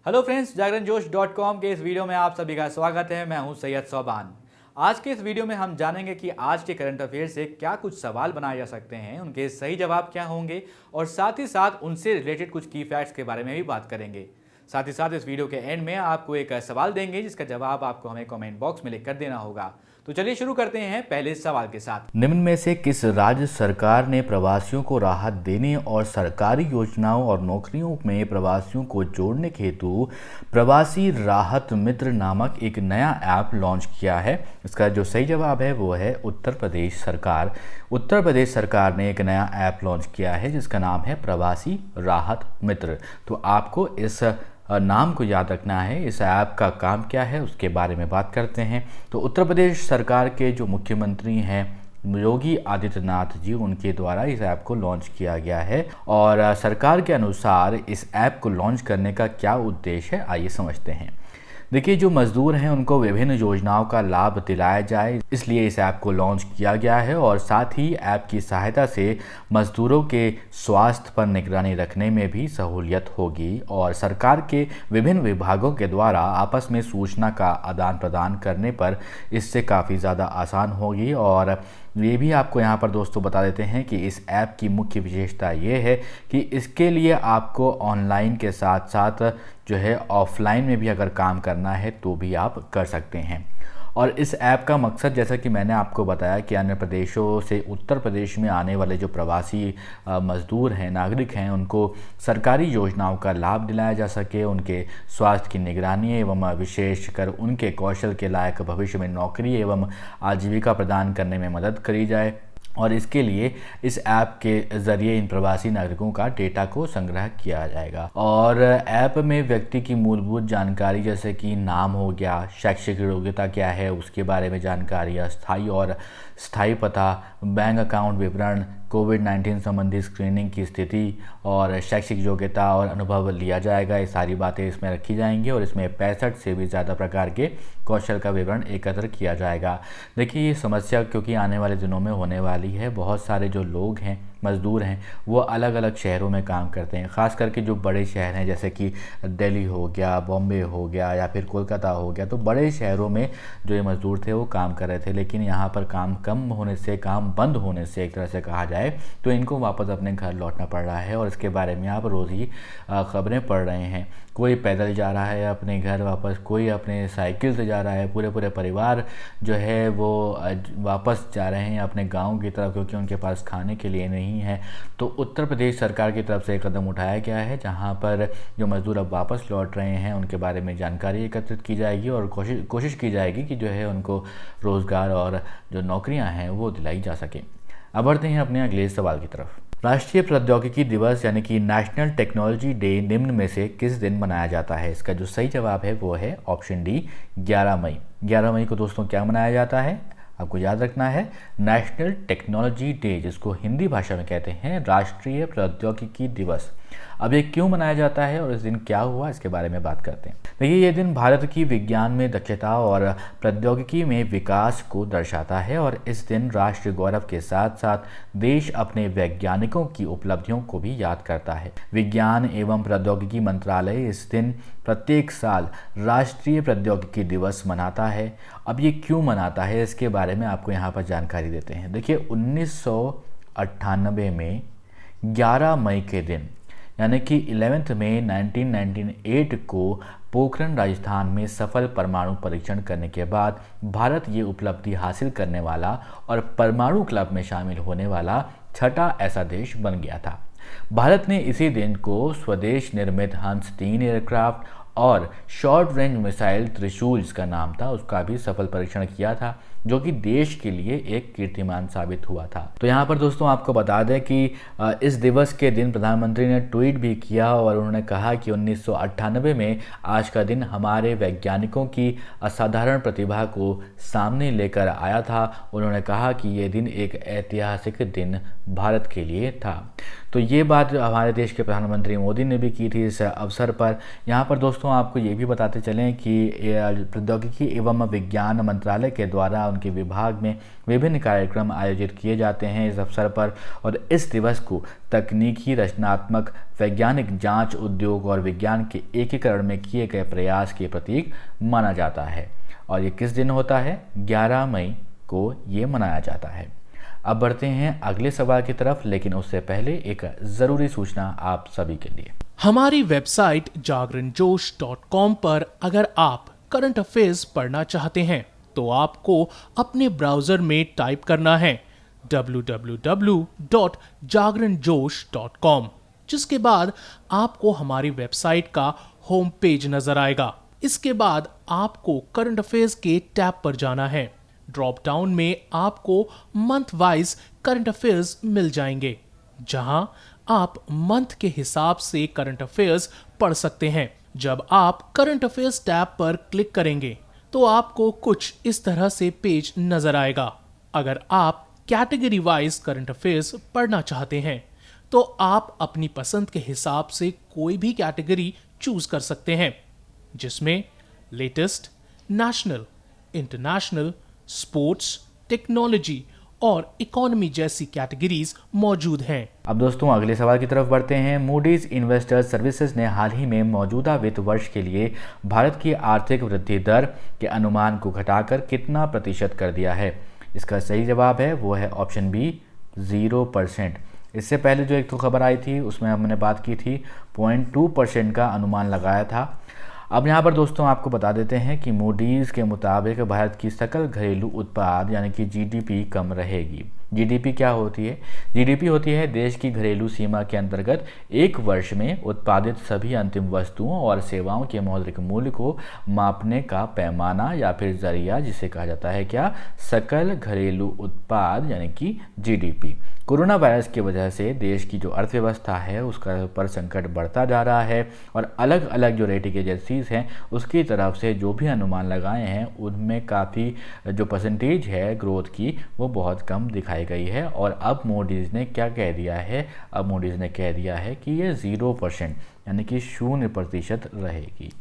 Hello friends, जागरणजोश.com के इस video में आप सभी का स्वागत है। मैं हूं सैयद सोबान। आज के इस वीडियो में हम जानेंगे कि आज के करंट अफेयर से क्या कुछ सवाल बनाए जा सकते हैं, उनके सही जवाब क्या होंगे और साथ ही साथ उनसे रिलेटेड कुछ की फैक्ट्स के बारे में भी बात करेंगे। साथ ही साथ इस वीडियो के एंड में आपको एक सवाल देंगे जिसका जवाब आपको हमें कमेंट बॉक्स में लिख कर देना होगा। तो चलिए शुरू करते हैं पहले सवाल के साथ। निम्न में से किस राज्य सरकार ने प्रवासियों को राहत देने और सरकारी योजनाओं और नौकरियों में प्रवासियों को जोड़ने के हेतु प्रवासी राहत मित्र नामक एक नया ऐप लॉन्च किया है? इसका जो सही जवाब है वो है उत्तर प्रदेश सरकार। उत्तर प्रदेश सरकार ने एक नया ऐप लॉन्च किया है जिसका नाम है प्रवासी राहत मित्र। तो आपको इस नाम को याद रखना है। इस ऐप का काम क्या है उसके बारे में बात करते हैं। तो उत्तर प्रदेश सरकार के जो मुख्यमंत्री हैं योगी आदित्यनाथ जी, उनके द्वारा इस ऐप को लॉन्च किया गया है। और सरकार के अनुसार इस ऐप को लॉन्च करने का क्या उद्देश्य है, आइए समझते हैं। देखिए, जो मजदूर हैं उनको विभिन्न योजनाओं का लाभ दिलाया जाए, इसलिए इस ऐप को लॉन्च किया गया है। और साथ ही ऐप की सहायता से मजदूरों के स्वास्थ्य पर निगरानी रखने में भी सहूलियत होगी और सरकार के विभिन्न विभागों के द्वारा आपस में सूचना का आदान प्रदान करने पर इससे काफ़ी ज़्यादा आसान होगी। और ये भी आपको यहाँ पर दोस्तों बता देते हैं कि इस ऐप की मुख्य विशेषता ये है कि इसके लिए आपको ऑनलाइन के साथ साथ जो है ऑफलाइन में भी अगर काम करना है तो भी आप कर सकते हैं। और इस ऐप का मकसद, जैसा कि मैंने आपको बताया, कि अन्य प्रदेशों से उत्तर प्रदेश में आने वाले जो प्रवासी मजदूर हैं, नागरिक हैं, उनको सरकारी योजनाओं का लाभ दिलाया जा सके, उनके स्वास्थ्य की निगरानी एवं विशेषकर उनके कौशल के लायक भविष्य में नौकरी एवं आजीविका प्रदान करने में मदद करी जाए। और इसके लिए इस ऐप के ज़रिए इन प्रवासी नागरिकों का डेटा को संग्रह किया जाएगा। और ऐप में व्यक्ति की मूलभूत जानकारी जैसे कि नाम हो गया, शैक्षिक योग्यता क्या है उसके बारे में जानकारी, स्थायी पता, बैंक अकाउंट विवरण, कोविड-19 संबंधी स्क्रीनिंग की स्थिति और शैक्षिक योग्यता और अनुभव लिया जाएगा। ये सारी बातें इसमें रखी जाएंगी और इसमें 65 से भी ज़्यादा प्रकार के कौशल का विवरण एकत्र किया जाएगा। देखिए, ये समस्या क्योंकि आने वाले दिनों में होने वाली है। बहुत सारे जो लोग हैं, मज़दूर हैं, वो अलग अलग शहरों में काम करते हैं। ख़ास करके जो बड़े शहर हैं जैसे कि दिल्ली हो गया, बॉम्बे हो गया या फिर कोलकाता हो गया, तो बड़े शहरों में जो ये मज़दूर थे वो काम कर रहे थे। लेकिन यहाँ पर काम कम होने से, काम बंद होने से एक तरह से कहा जाए तो इनको वापस अपने घर लौटना पड़ रहा है। और इसके बारे में आप रोज़ ही खबरें पढ़ रहे हैं। कोई पैदल जा रहा है अपने घर वापस, कोई अपने साइकिल से जा रहा है, पूरे परिवार जो है वो वापस जा रहे हैं अपने गांव की तरफ क्योंकि उनके पास खाने के लिए नहीं है। तो उत्तर प्रदेश सरकार की तरफ से एक कदम उठाया गया है जहां पर जो मज़दूर अब वापस लौट रहे हैं उनके बारे में जानकारी एकत्रित की जाएगी और कोशिश की जाएगी कि जो है उनको रोज़गार और जो नौकरियाँ हैं वो दिलाई जा सकें। अब बढ़ते हैं अपने अगले सवाल की तरफ। राष्ट्रीय प्रौद्योगिकी दिवस यानी कि नेशनल टेक्नोलॉजी डे निम्न में से किस दिन मनाया जाता है? इसका जो सही जवाब है वो है ऑप्शन डी, 11 मई। 11 मई को दोस्तों क्या मनाया जाता है? आपको याद रखना है नेशनल टेक्नोलॉजी डे, जिसको हिंदी भाषा में कहते हैं राष्ट्रीय प्रौद्योगिकी दिवस। अब ये क्यों मनाया जाता है और इस दिन क्या हुआ, इसके बारे में बात करते हैं। देखिए, ये दिन भारत की विज्ञान में दक्षता और प्रौद्योगिकी में विकास को दर्शाता है और इस दिन राष्ट्रीय गौरव के साथ साथ देश अपने वैज्ञानिकों की उपलब्धियों को भी याद करता है। विज्ञान एवं प्रौद्योगिकी मंत्रालय इस दिन प्रत्येक साल राष्ट्रीय प्रौद्योगिकी दिवस मनाता है। अब ये क्यों मनाता है इसके बारे में आपको यहाँ पर जानकारी देते हैं। देखिए, 1998 में 11 मई के दिन यानी कि 11 मई 1998 को पोखरण राजस्थान में सफल परमाणु परीक्षण करने के बाद भारत ये उपलब्धि हासिल करने वाला और परमाणु क्लब में शामिल होने वाला छठा ऐसा देश बन गया था। भारत ने इसी दिन को स्वदेश निर्मित हंस 3 एयरक्राफ्ट और शॉर्ट रेंज मिसाइल त्रिशूल जिसका नाम था उसका भी सफल परीक्षण किया था, जो कि देश के लिए एक कीर्तिमान साबित हुआ था। तो यहाँ पर दोस्तों आपको बता दें कि इस दिवस के दिन प्रधानमंत्री ने ट्वीट भी किया और उन्होंने कहा कि 1998 में आज का दिन हमारे वैज्ञानिकों की असाधारण प्रतिभा को सामने लेकर आया था। उन्होंने कहा कि ये दिन एक ऐतिहासिक दिन भारत के लिए था। तो ये बात हमारे देश के प्रधानमंत्री मोदी ने भी की थी इस अवसर पर। यहाँ पर दोस्तों आपको ये भी बताते चलें कि प्रौद्योगिकी एवं विज्ञान मंत्रालय के द्वारा उनके विभाग में विभिन्न कार्यक्रम आयोजित किए जाते हैं इस अवसर पर। और इस दिवस को तकनीकी, रचनात्मक, वैज्ञानिक जांच, उद्योग और विज्ञान के एकीकरण में किए गए प्रयास के प्रतीक माना जाता है। और ये किस दिन होता है? 11 मई को ये मनाया जाता है। अब बढ़ते हैं अगले सवाल की तरफ, लेकिन उससे पहले एक ज़रूरी सूचना आप सभी के लिए। हमारी वेबसाइट jagranjosh.com पर अगर आप करंट अफेयर्स पढ़ना चाहते हैं तो आपको अपने ब्राउजर में टाइप करना है www.jagranjosh.com, जिसके बाद आपको हमारी वेबसाइट का होम पेज नजर आएगा। इसके बाद आपको करंट अफेयर्स के टैब पर जाना है। ड्रॉप डाउन में आपको मंथ वाइज करंट अफेयर्स मिल जाएंगे, जहां आप मंथ के हिसाब से करंट अफेयर्स पढ़ सकते हैं। जब आप करंट अफेयर्स टैब पर क्लिक करेंगे तो आपको कुछ इस तरह से पेज नजर आएगा। अगर आप कैटेगरी वाइज करंट अफेयर्स पढ़ना चाहते हैं तो आप अपनी पसंद के हिसाब से कोई भी कैटेगरी चूज कर सकते हैं, जिसमें latest, national, international, sports, technology और इकोनॉमी जैसी कैटेगरीज मौजूद हैं। अब दोस्तों अगले सवाल की तरफ बढ़ते हैं। मूडीज इन्वेस्टर्स सर्विसेज ने हाल ही में मौजूदा वित्त वर्ष के लिए भारत की आर्थिक वृद्धि दर के अनुमान को घटाकर कितना प्रतिशत कर दिया है? इसका सही जवाब है वो है ऑप्शन बी, 0%। इससे पहले जो एक तो खबर आई थी उसमें हमने बात की थी 0.2% का अनुमान लगाया था। अब यहाँ पर दोस्तों आपको बता देते हैं कि मूडीज़ के मुताबिक भारत की सकल घरेलू उत्पाद यानी कि जीडीपी कम रहेगी। जीडीपी क्या होती है? जीडीपी होती है देश की घरेलू सीमा के अंतर्गत एक वर्ष में उत्पादित सभी अंतिम वस्तुओं और सेवाओं के मौद्रिक मूल्य को मापने का पैमाना या फिर जरिया, जिसे कहा जाता है क्या? सकल घरेलू उत्पाद यानी कि जीडीपी। कोरोना वायरस की वजह से देश की जो अर्थव्यवस्था है उसका पर संकट बढ़ता जा रहा है और अलग अलग जो रेटिंग एजेंसीज हैं उसकी तरफ से जो भी अनुमान लगाए हैं उनमें काफ़ी जो परसेंटेज है ग्रोथ की वो बहुत कम दिखाई गई है। और अब मूडीज़ ने क्या कह दिया है? अब मूडीज़ ने कह दिया है कि ये 0% यानी कि 0% रहेगी।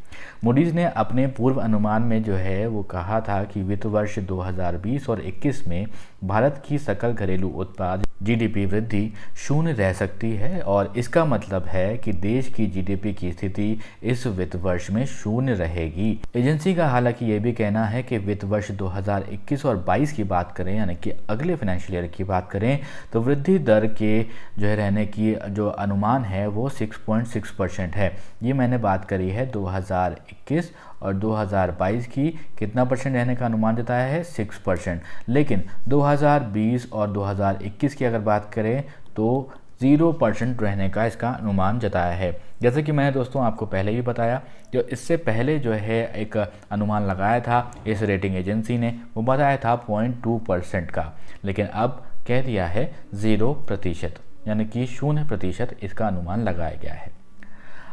मूडीज़ ने अपने पूर्व अनुमान में जो है वो कहा था कि वित्त वर्ष 2020 और 21 में भारत की सकल घरेलू उत्पाद जीडीपी वृद्धि 0 रह सकती है और इसका मतलब है कि देश की जीडीपी की स्थिति इस वित्त वर्ष में 0 रहेगी। एजेंसी का हालांकि ये भी कहना है कि वित्त वर्ष 2021 और 22 की बात करें यानी कि अगले फाइनेंशियल ईयर की बात करें तो वृद्धि दर के जो है रहने की जो अनुमान है वो 6.6% है। ये मैंने बात करी है 2021 और 2022 की कितना परसेंट रहने का अनुमान जताया है? 6%। लेकिन 2020 और 2021 की अगर बात करें तो 0% रहने का इसका अनुमान जताया है। जैसे कि मैंने दोस्तों आपको पहले ही बताया, जो इससे पहले जो है एक अनुमान लगाया था इस रेटिंग एजेंसी ने, वो बताया था 0.2% का, लेकिन अब कह दिया है 0% यानी कि 0% इसका अनुमान लगाया गया है।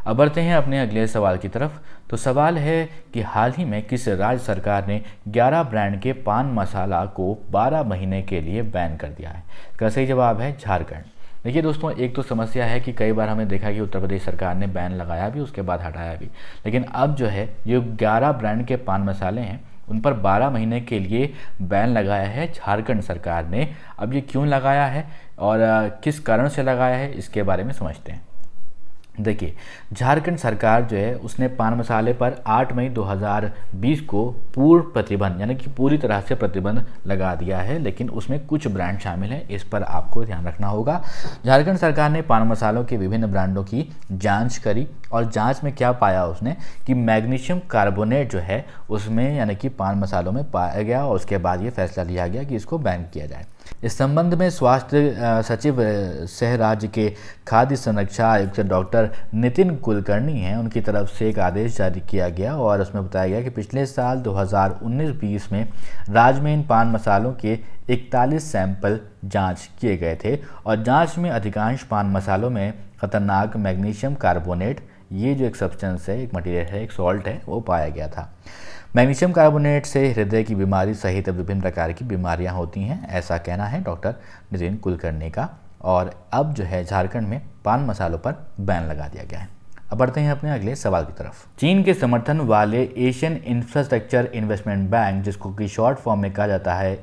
अब बढ़ते हैं अपने अगले सवाल की तरफ। तो सवाल है कि हाल ही में किस राज्य सरकार ने 11 ब्रांड के पान मसाला को 12 महीने के लिए बैन कर दिया है? इसका सही जवाब है झारखंड। देखिए दोस्तों, एक तो समस्या है कि कई बार हमने देखा कि उत्तर प्रदेश सरकार ने बैन लगाया भी, उसके बाद हटाया भी, लेकिन अब जो है ये 11 ब्रांड के पान मसाले हैं उन पर 12 महीने के लिए बैन लगाया है झारखंड सरकार ने। अब ये क्यों लगाया है और किस कारण से लगाया है इसके बारे में समझते हैं। देखिए, झारखंड सरकार जो है उसने पान मसाले पर 8 मई 2020 को पूर्ण प्रतिबंध यानी कि पूरी तरह से प्रतिबंध लगा दिया है, लेकिन उसमें कुछ ब्रांड शामिल हैं, इस पर आपको ध्यान रखना होगा। झारखंड सरकार ने पान मसालों के विभिन्न ब्रांडों की जांच करी और जांच में क्या पाया उसने कि मैग्नीशियम कार्बोनेट जो है उसमें यानी कि पान मसालों में पाया गया और उसके बाद ये फैसला लिया गया कि इसको बैन किया जाए। इस संबंध में स्वास्थ्य सचिव सह राज्य के खाद्य संरक्षा आयुक्त डॉक्टर नितिन कुलकर्णी हैं, उनकी तरफ से एक आदेश जारी किया गया और उसमें बताया गया कि पिछले साल 2019-20 में राज्य में इन पान मसालों के 41 सैंपल जांच किए गए थे और जांच में अधिकांश पान मसालों में खतरनाक मैग्नीशियम कार्बोनेट, ये जो एक सब्सटेंस है, एक मटेरियल है, एक सॉल्ट है, वो पाया गया था। मैग्नीशियम कार्बोनेट से हृदय की बीमारी सहित विभिन्न प्रकार की बीमारियां होती हैं, ऐसा कहना है डॉक्टर नितिन कुलकर्णी का। और अब जो है झारखंड में पान मसालों पर बैन लगा दिया गया है। अब बढ़ते हैं अपने अगले सवाल की तरफ। चीन के समर्थन वाले एशियन इंफ्रास्ट्रक्चर इन्वेस्टमेंट बैंक, जिसको कि शॉर्ट फॉर्म में कहा जाता है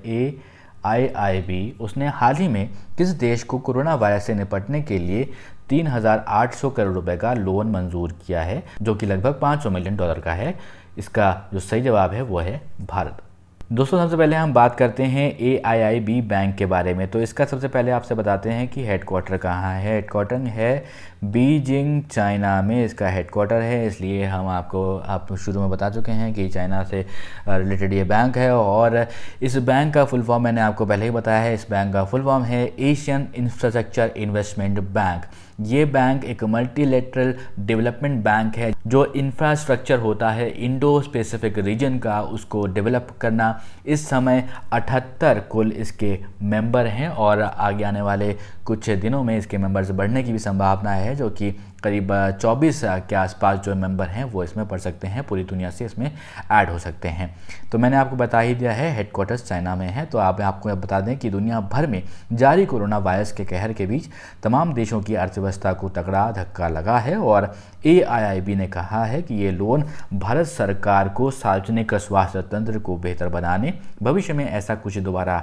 AIIB, उसने हाल ही में किस देश को कोरोना वायरस से निपटने के लिए 3,800 करोड़ रुपए का लोन मंजूर किया है, जो कि लगभग $500 मिलियन का है। इसका जो सही जवाब है वो है भारत। दोस्तों, सबसे पहले हम बात करते हैं AIIB बैंक के बारे में। तो इसका सबसे पहले आपसे बताते हैं कि हेडक्वार्टर कहाँ है। हेडक्वार्टर है बीजिंग, चाइना में इसका हेडक्वार्टर है। इसलिए हम आप शुरू में बता चुके हैं कि चाइना से रिलेटेड ये बैंक है। और इस बैंक का फुल फॉर्म मैंने आपको पहले ही बताया है। इस बैंक का फुल फॉर्म है एशियन इंफ्रास्ट्रक्चर इन्वेस्टमेंट बैंक। ये बैंक एक मल्टीलेटरल डेवलपमेंट बैंक है जो इंफ्रास्ट्रक्चर होता है इंडो स्पेसिफिक रीजन का, उसको डेवलप करना। इस समय 78 कुल इसके मेंबर हैं और आगे आने वाले कुछ दिनों में इसके मेंबर्स बढ़ने की भी संभावना है, जो कि करीब 24 के आसपास जो मेंबर हैं वो इसमें पढ़ सकते हैं, पूरी दुनिया से इसमें ऐड हो सकते हैं। तो मैंने आपको बता ही दिया है हेडक्वार्टर्स चाइना में है। तो आपको बता दें कि दुनिया भर में जारी कोरोना वायरस के कहर के बीच तमाम देशों की अर्थव्यवस्था को तगड़ा धक्का लगा है और AIIB ने कहा है कि ये लोन भारत सरकार को सार्वजनिक स्वास्थ्य तंत्र को बेहतर बनाने, भविष्य में ऐसा कुछ दोबारा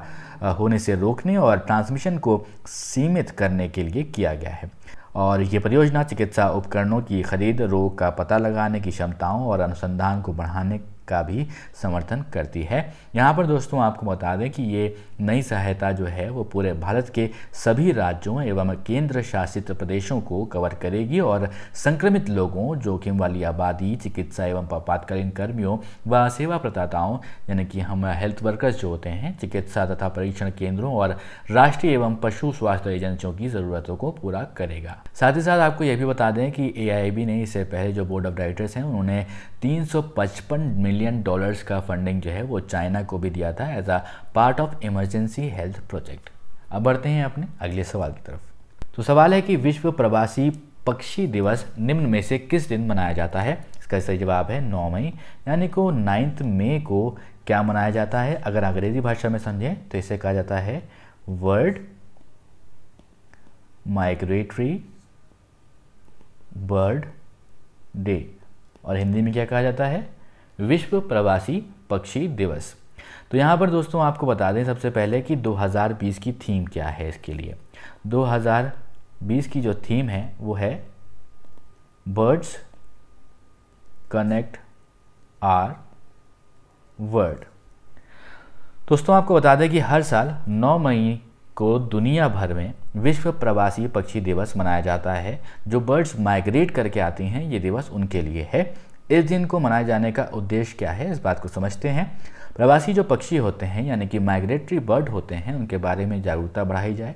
होने से रोकने और ट्रांसमिशन को सीमित करने के लिए किया गया है। और ये परियोजना चिकित्सा उपकरणों की खरीद, रोग का पता लगाने की क्षमताओं और अनुसंधान को बढ़ाने का भी समर्थन करती है। यहाँ पर दोस्तों आपको बता दें कि ये नई सहायता जो है वो पूरे भारत के सभी राज्यों एवं केंद्र शासित प्रदेशों को कवर करेगी और संक्रमित लोगों, जोखिम वाली आबादी, चिकित्सा एवं आपातकालीन कर्मियों व सेवा प्रदाताओं यानी कि हम हेल्थ वर्कर्स जो होते हैं, चिकित्सा तथा परीक्षण केंद्रों और राष्ट्रीय एवं पशु स्वास्थ्य एजेंसियों की ज़रूरतों को पूरा करेगा। साथ ही साथ आपको यह भी बता दें कि AIIB ने इससे पहले जो बोर्ड ऑफ डायरेक्टर्स हैं उन्होंने $355 मिलियन का फंडिंग जो है वो चाइना को भी दिया था as a part of emergency health project. अब बढ़ते हैं अपने अगले सवाल की तरफ। तो सवाल है कि विश्व प्रवासी पक्षी दिवस निम्न में से किस दिन मनाया जाता है। इसका सही जवाब है 9 मई, यानी को 9 मई को क्या मनाया जाता है। अगर अंग्रेजी भाषा में समझें तो इसे कहा जाता है वर्ल्ड माइग्रेटरी बर्ड डे, और हिंदी में क्या कहा जाता है, विश्व प्रवासी पक्षी दिवस। तो यहाँ पर दोस्तों आपको बता दें सबसे पहले कि 2020 की थीम क्या है इसके लिए। 2020 की जो थीम है वो है बर्ड्स कनेक्ट आवर वर्ल्ड। दोस्तों आपको बता दें कि हर साल 9 मई को दुनिया भर में विश्व प्रवासी पक्षी दिवस मनाया जाता है। जो बर्ड्स माइग्रेट करके आती हैं ये दिवस उनके लिए है। इस दिन को मनाए जाने का उद्देश्य क्या है, इस बात को समझते हैं। प्रवासी जो पक्षी होते हैं यानी कि माइग्रेटरी बर्ड होते हैं, उनके बारे में जागरूकता बढ़ाई जाए।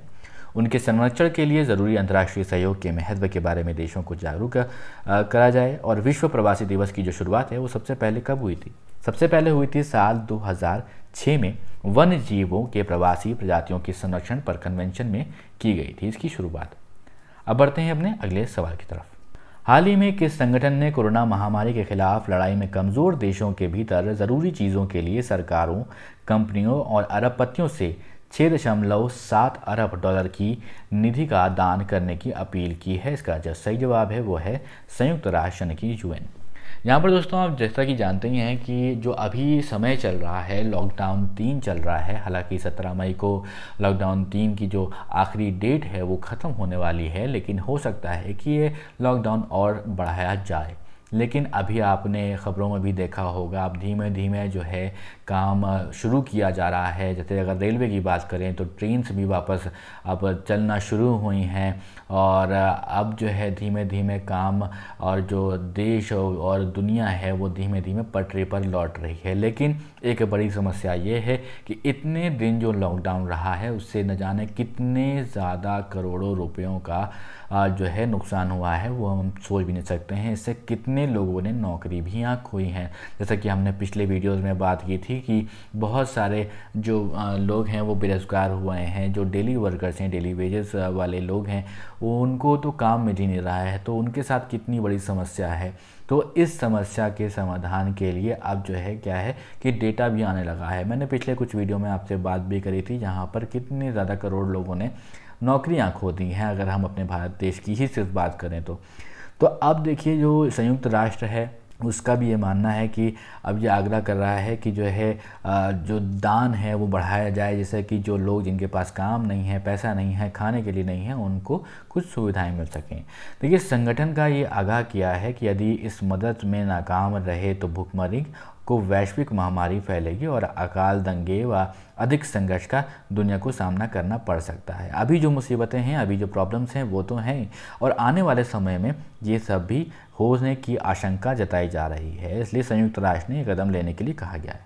उनके संरक्षण के लिए ज़रूरी अंतर्राष्ट्रीय सहयोग के महत्व के बारे में देशों को जागरूक करा जाए। और विश्व प्रवासी दिवस की जो शुरुआत है वो सबसे पहले कब हुई थी? सबसे पहले हुई थी साल 2006 में वन्य जीवों के प्रवासी प्रजातियों के संरक्षण पर कन्वेंशन में की गई थी इसकी शुरुआत। अब बढ़ते हैं अपने अगले सवाल की तरफ। हाल ही में किस संगठन ने कोरोना महामारी के खिलाफ लड़ाई में कमज़ोर देशों के भीतर ज़रूरी चीज़ों के लिए सरकारों, कंपनियों और अरबपतियों से $6.7 अरब की निधि का दान करने की अपील की है? इसका जो सही जवाब है वो है संयुक्त राष्ट्र यानी कि UN। यहाँ पर दोस्तों आप जैसा कि जानते ही हैं कि जो अभी समय चल रहा है, लॉकडाउन 3 चल रहा है। हालांकि 17 मई को लॉकडाउन 3 की जो आखिरी डेट है वो ख़त्म होने वाली है, लेकिन हो सकता है कि ये लॉकडाउन और बढ़ाया जाए। लेकिन अभी आपने ख़बरों में भी देखा होगा, अब धीमे धीमे जो है काम शुरू किया जा रहा है। जैसे अगर रेलवे की बात करें तो ट्रेन्स भी वापस अब चलना शुरू हुई हैं और अब जो है धीमे धीमे काम और जो देश और दुनिया है वो धीमे धीमे पटरी पर लौट रही है। लेकिन एक बड़ी समस्या ये है कि इतने दिन जो लॉकडाउन रहा है उससे न जाने कितने ज़्यादा करोड़ों रुपयों का जो है नुकसान हुआ है वो हम सोच भी नहीं सकते हैं। इससे कितने लोगों ने नौकरी भी खोई हैं। जैसा कि हमने पिछले वीडियोस में बात की थी कि बहुत सारे जो लोग हैं वो बेरोज़गार हुए हैं। जो डेली वर्कर्स हैं, डेली वेजेस वाले लोग हैं, उनको तो काम मिल ही नहीं रहा है। तो उनके साथ कितनी बड़ी समस्या है। तो इस समस्या के समाधान के लिए अब जो है क्या है कि डेटा भी आने लगा है। मैंने पिछले कुछ वीडियो में आपसे बात भी करी थी जहाँ पर कितने ज़्यादा करोड़ लोगों ने नौकरियां खो दी हैं, अगर हम अपने भारत देश की ही सिर्फ बात करें तो तो अब देखिए जो संयुक्त राष्ट्र है उसका भी ये मानना है कि अब ये आग्रह कर रहा है कि जो है जो दान है वो बढ़ाया जाए, जैसे कि जो लोग जिनके पास काम नहीं है, पैसा नहीं है, खाने के लिए नहीं है, उनको कुछ सुविधाएं मिल सकें। देखिए संगठन का ये आगाह किया है कि यदि इस मदद में नाकाम रहे तो भुखमरी को वैश्विक महामारी फैलेगी और अकाल, दंगे व अधिक संघर्ष का दुनिया को सामना करना पड़ सकता है। अभी जो मुसीबतें हैं, अभी जो प्रॉब्लम्स हैं वो तो हैं, और आने वाले समय में ये सब भी होने की आशंका जताई जा रही है। इसलिए संयुक्त राष्ट्र ने कदम लेने के लिए कहा गया है।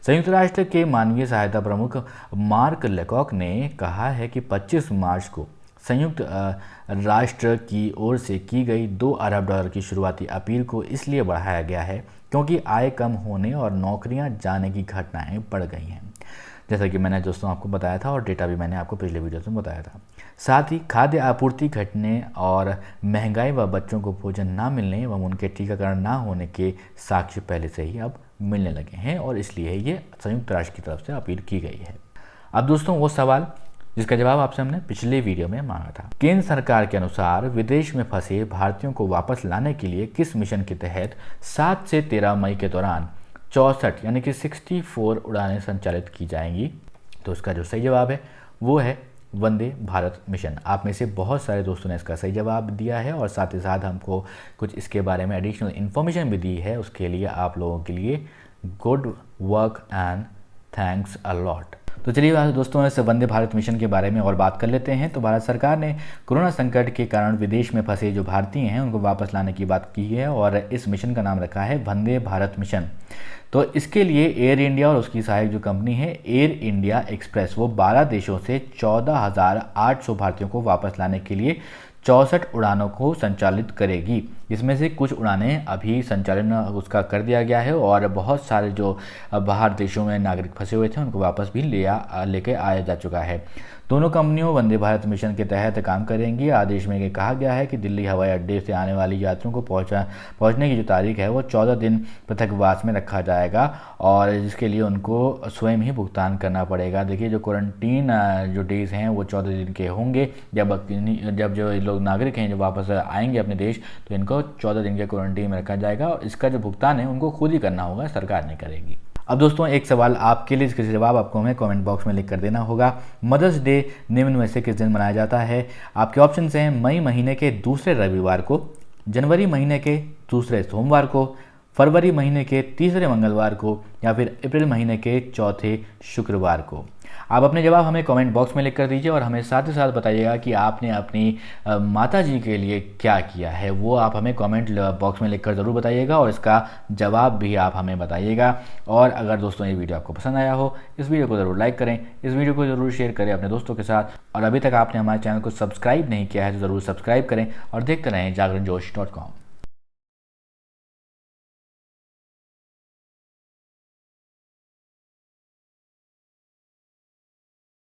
संयुक्त राष्ट्र के मानवीय सहायता प्रमुख मार्क लेकॉक ने कहा है कि 25 मार्च को संयुक्त राष्ट्र की ओर से की गई $2 अरब की शुरुआती अपील को इसलिए बढ़ाया गया है क्योंकि आय कम होने और नौकरियां जाने की घटनाएं बढ़ गई हैं, जैसा कि मैंने दोस्तों आपको बताया था और डेटा भी मैंने आपको पिछले वीडियो में बताया था। साथ ही खाद्य आपूर्ति घटने और महंगाई व बच्चों को भोजन ना मिलने एवं उनके टीकाकरण ना होने के साक्ष्य पहले से ही अब मिलने लगे हैं और इसलिए ये संयुक्त राष्ट्र की तरफ से अपील की गई है। अब दोस्तों वो सवाल जिसका जवाब आपसे हमने पिछले वीडियो में मांगा था। केंद्र सरकार के अनुसार विदेश में फंसे भारतीयों को वापस लाने के लिए किस मिशन के तहत 7 से 13 मई के दौरान 64 यानी कि 64 उड़ानें संचालित की जाएंगी? तो इसका जो सही जवाब है वो है वंदे भारत मिशन। आप में से बहुत सारे दोस्तों ने इसका सही जवाब दिया है और साथ ही साथ हमको कुछ इसके बारे में एडिशनल इन्फॉर्मेशन भी दी है। उसके लिए आप लोगों के लिए good work and thanks a lot. तो चलिए दोस्तों इस वंदे भारत मिशन के बारे में और बात कर लेते हैं। तो भारत सरकार ने कोरोना संकट के कारण विदेश में फंसे जो भारतीय हैं उनको वापस लाने की बात की है और इस मिशन का नाम रखा है वंदे भारत मिशन। तो इसके लिए एयर इंडिया और उसकी सहायक जो कंपनी है एयर इंडिया एक्सप्रेस वो 12 देशों से 14,800 भारतीयों को वापस लाने के लिए 64 उड़ानों को संचालित करेगी। इसमें से कुछ उड़ानें अभी संचालन उसका कर दिया गया है और बहुत सारे जो बाहर देशों में नागरिक फंसे हुए थे उनको वापस भी लेके आया जा चुका है। दोनों कंपनियों वंदे भारत मिशन के तहत काम करेंगी। आदेश में कहा गया है कि दिल्ली हवाई अड्डे से आने वाली यात्रियों को पहुंचने की जो तारीख है वो 14 दिन पृथकवास में रखा जाएगा और जिसके लिए उनको स्वयं ही भुगतान करना पड़ेगा। देखिए जो क्वारंटीन जो डेज हैं वो 14 दिन के होंगे। जब जो लोग नागरिक हैं जो वापस आएंगे अपने देश तो इनको 14 दिन के क्वारंटीन में रखा जाएगा और इसका जो भुगतान है उनको खुद ही करना होगा, सरकार नहीं करेगी। अब दोस्तों एक सवाल आपके लिए, जिसका जवाब आपको हमें कमेंट बॉक्स में लिख कर देना होगा। मदर्स डे निम्न में से किस दिन मनाया जाता है? आपके ऑप्शन हैं मई महीने के दूसरे रविवार को, जनवरी महीने के दूसरे सोमवार को, फरवरी महीने के तीसरे मंगलवार को या फिर अप्रैल महीने के चौथे शुक्रवार को। आप अपने जवाब हमें कमेंट बॉक्स में लिख कर दीजिए और हमें साथ ही साथ बताइएगा कि आपने अपनी माता जी के लिए क्या किया है, वो आप हमें कमेंट बॉक्स में लिखकर ज़रूर बताइएगा और इसका जवाब भी आप हमें बताइएगा। और अगर दोस्तों ये वीडियो आपको पसंद आया हो इस वीडियो को ज़रूर लाइक करें, इस वीडियो को ज़रूर शेयर करें अपने दोस्तों के साथ और अभी तक आपने हमारे चैनल को सब्सक्राइब नहीं किया है तो ज़रूर सब्सक्राइब करें और देखते रहें जागरणजोश.com।